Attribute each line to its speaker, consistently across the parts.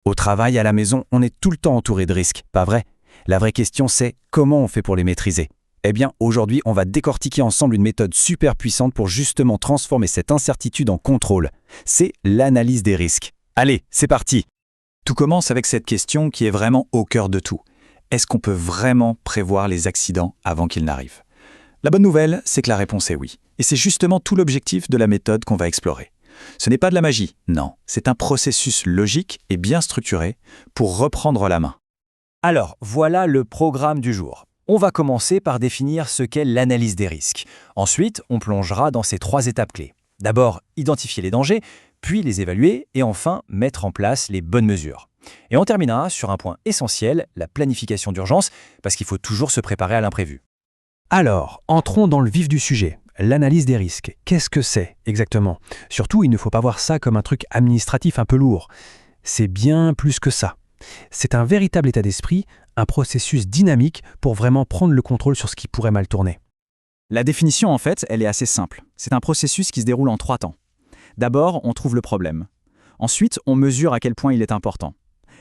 Speaker 1: Au travail, à la maison, on est tout le temps entouré de risques, pas vrai? La vraie question c'est comment on fait pour les maîtriser? Eh bien, aujourd'hui, on va décortiquer ensemble une méthode super puissante pour justement transformer cette incertitude en contrôle. C'est l'analyse des risques. Allez, c'est parti!
Speaker 2: Tout commence avec cette question qui est vraiment au cœur de tout. Est-ce qu'on peut vraiment prévoir les accidents avant qu'ils n'arrivent? La bonne nouvelle, c'est que la réponse est oui. Et c'est justement tout l'objectif de la méthode qu'on va explorer. Ce n'est pas de la magie, non, c'est un processus logique et bien structuré pour reprendre la main.
Speaker 3: Alors, voilà le programme du jour. On va commencer par définir ce qu'est l'analyse des risques. Ensuite, on plongera dans ces 3 étapes clés. D'abord, identifier les dangers, puis les évaluer et enfin mettre en place les bonnes mesures. Et on terminera sur un point essentiel, la planification d'urgence, parce qu'il faut toujours se préparer à l'imprévu.
Speaker 4: Alors, entrons dans le vif du sujet. L'analyse des risques. Qu'est-ce que c'est exactement? Surtout, il ne faut pas voir ça comme un truc administratif un peu lourd. C'est bien plus que ça. C'est un véritable état d'esprit, un processus dynamique pour vraiment prendre le contrôle sur ce qui pourrait mal tourner.
Speaker 2: La définition, en fait, elle est assez simple. C'est un processus qui se déroule en 3 temps. D'abord, on trouve le problème. Ensuite, on mesure à quel point il est important.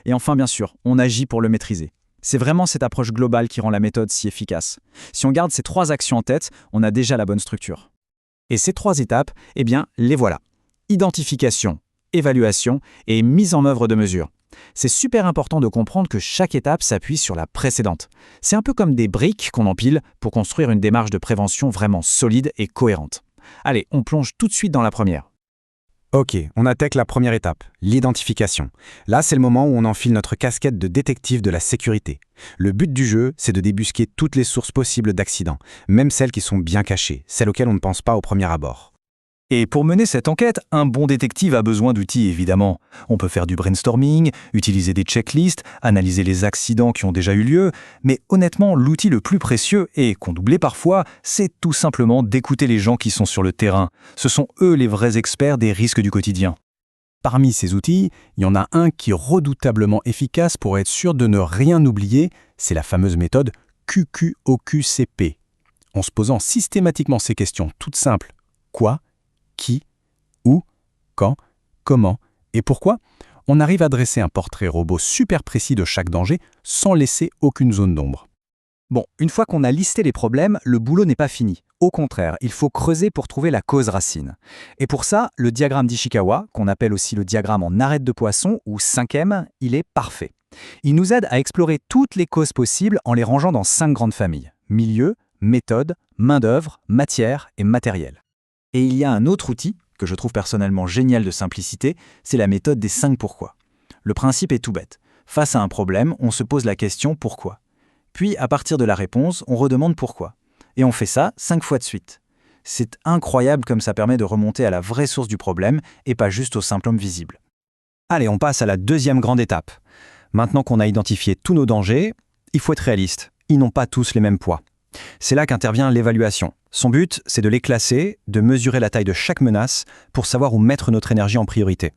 Speaker 2: Et enfin, bien sûr, on agit pour le maîtriser. C'est vraiment cette approche globale qui rend la méthode si efficace. Si on garde ces 3 actions en tête, on a déjà la bonne structure. Et ces 3 étapes, eh bien, les voilà. Identification, évaluation et mise en œuvre de mesures. C'est super important de comprendre que chaque étape s'appuie sur la précédente. C'est un peu comme des briques qu'on empile pour construire une démarche de prévention vraiment solide et cohérente. Allez, on plonge tout de suite dans la première.
Speaker 1: Ok, on attaque la première étape, l'identification. Là, c'est le moment où on enfile notre casquette de détective de la sécurité. Le but du jeu, c'est de débusquer toutes les sources possibles d'accidents, même celles qui sont bien cachées, celles auxquelles on ne pense pas au premier abord.
Speaker 3: Et pour mener cette enquête, un bon détective a besoin d'outils, évidemment. On peut faire du brainstorming, utiliser des checklists, analyser les accidents qui ont déjà eu lieu, mais honnêtement, l'outil le plus précieux, et qu'on oublie parfois, c'est tout simplement d'écouter les gens qui sont sur le terrain. Ce sont eux les vrais experts des risques du quotidien.
Speaker 1: Parmi ces outils, il y en a un qui est redoutablement efficace pour être sûr de ne rien oublier, c'est la fameuse méthode QQOQCP. En se posant systématiquement ces questions toutes simples, quoi, qui, où, quand, comment et pourquoi, on arrive à dresser un portrait robot super précis de chaque danger sans laisser aucune zone d'ombre.
Speaker 3: Bon, une fois qu'on a listé les problèmes, le boulot n'est pas fini. Au contraire, il faut creuser pour trouver la cause racine. Et pour ça, le diagramme d'Ishikawa, qu'on appelle aussi le diagramme en arête de poisson ou 5M, il est parfait. Il nous aide à explorer toutes les causes possibles en les rangeant dans 5 grandes familles: milieu, méthode, main-d'œuvre, matière et matériel. Et il y a un autre outil, que je trouve personnellement génial de simplicité, c'est la méthode des 5 pourquoi. Le principe est tout bête. Face à un problème, on se pose la question pourquoi. Puis, à partir de la réponse, on redemande pourquoi. Et on fait ça 5 fois de suite. C'est incroyable comme ça permet de remonter à la vraie source du problème et pas juste au symptôme visible.
Speaker 4: Allez, on passe à la deuxième grande étape. Maintenant qu'on a identifié tous nos dangers, il faut être réaliste. Ils n'ont pas tous les mêmes poids. C'est là qu'intervient l'évaluation. Son but, c'est de les classer, de mesurer la taille de chaque menace pour savoir où mettre notre énergie en priorité.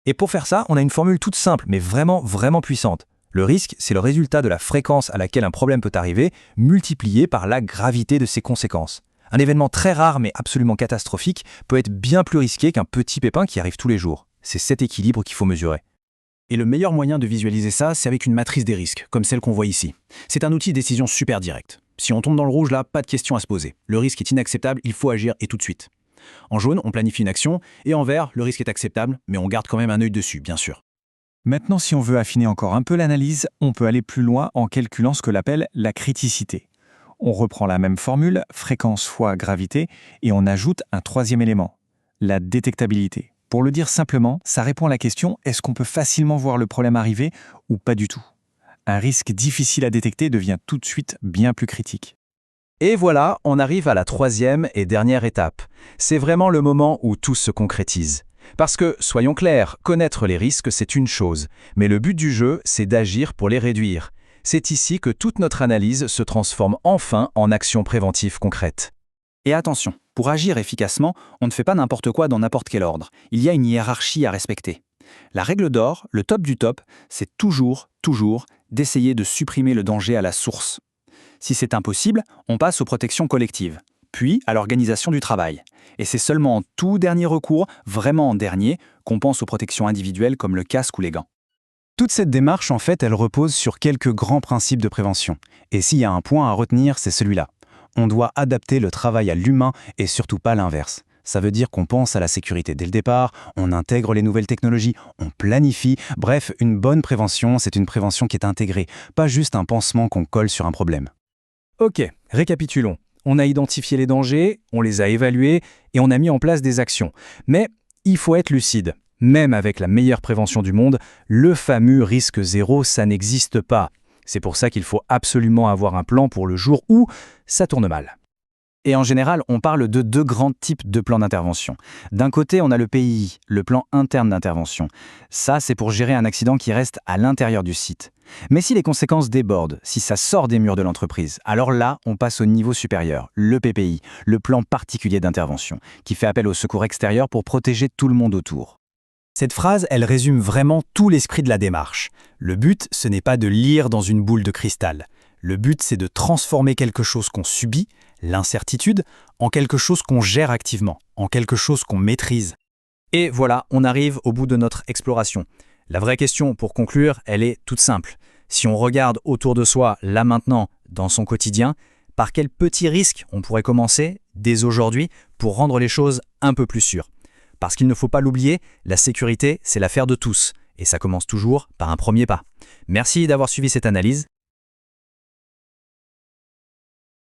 Speaker 3: Et pour faire ça, on a une formule toute simple, mais vraiment puissante. Le risque, c'est le résultat de la fréquence à laquelle un problème peut arriver, multiplié par la gravité de ses conséquences. Un événement très rare mais absolument catastrophique peut être bien plus risqué qu'un petit pépin qui arrive tous les jours. C'est cet équilibre qu'il faut mesurer.
Speaker 1: Et le meilleur moyen de visualiser ça, c'est avec une matrice des risques, comme celle qu'on voit ici. C'est un outil de décision super direct. Si on tombe dans le rouge là, pas de question à se poser. Le risque est inacceptable, il faut agir et tout de suite. En jaune, on planifie une action, et en vert, le risque est acceptable, mais on garde quand même un œil dessus, bien sûr.
Speaker 2: Maintenant, si on veut affiner encore un peu l'analyse, on peut aller plus loin en calculant ce que l'on appelle la criticité. On reprend la même formule, fréquence fois gravité, et on ajoute un 3e élément, la détectabilité. Pour le dire simplement, ça répond à la question est-ce qu'on peut facilement voir le problème arriver ou pas du tout? Un risque difficile à détecter devient tout de suite bien plus critique.
Speaker 3: Et voilà, on arrive à la 3e et dernière étape. C'est vraiment le moment où tout se concrétise. Parce que, soyons clairs, connaître les risques, c'est une chose, mais le but du jeu, c'est d'agir pour les réduire. C'est ici que toute notre analyse se transforme enfin en action préventive concrète. Et attention, pour agir efficacement, on ne fait pas n'importe quoi dans n'importe quel ordre. Il y a une hiérarchie à respecter. La règle d'or, le top du top, c'est toujours d'essayer de supprimer le danger à la source. Si c'est impossible, on passe aux protections collectives, puis à l'organisation du travail. Et c'est seulement en tout dernier recours, vraiment en dernier, qu'on pense aux protections individuelles comme le casque ou les gants. Toute cette démarche, en fait, elle repose sur quelques grands principes de prévention. Et s'il y a un point à retenir, c'est celui-là. On doit adapter le travail à l'humain et surtout pas l'inverse. Ça veut dire qu'on pense à la sécurité dès le départ, on intègre les nouvelles technologies, on planifie. Bref, une bonne prévention, c'est une prévention qui est intégrée, pas juste un pansement qu'on colle sur un problème.
Speaker 2: Ok, récapitulons. On a identifié les dangers, on les a évalués et on a mis en place des actions. Mais il faut être lucide. Même avec la meilleure prévention du monde, le fameux risque zéro, ça n'existe pas. C'est pour ça qu'il faut absolument avoir un plan pour le jour où ça tourne mal.
Speaker 3: Et en général, on parle de deux grands types de plans d'intervention. D'un côté, on a le PII, le plan interne d'intervention. Ça, c'est pour gérer un accident qui reste à l'intérieur du site. Mais si les conséquences débordent, si ça sort des murs de l'entreprise, alors là, on passe au niveau supérieur, le PPI, le plan particulier d'intervention, qui fait appel au secours extérieur pour protéger tout le monde autour.
Speaker 4: Cette phrase, elle résume vraiment tout l'esprit de la démarche. Le but, ce n'est pas de lire dans une boule de cristal. Le but, c'est de transformer quelque chose qu'on subit, l'incertitude, en quelque chose qu'on gère activement, en quelque chose qu'on maîtrise.
Speaker 2: Et voilà, on arrive au bout de notre exploration. La vraie question, pour conclure, elle est toute simple. Si on regarde autour de soi, là maintenant, dans son quotidien, par quels petits risques on pourrait commencer, dès aujourd'hui, pour rendre les choses un peu plus sûres ? Parce qu'il ne faut pas l'oublier, la sécurité, c'est l'affaire de tous. Et ça commence toujours par un premier pas. Merci d'avoir suivi cette analyse.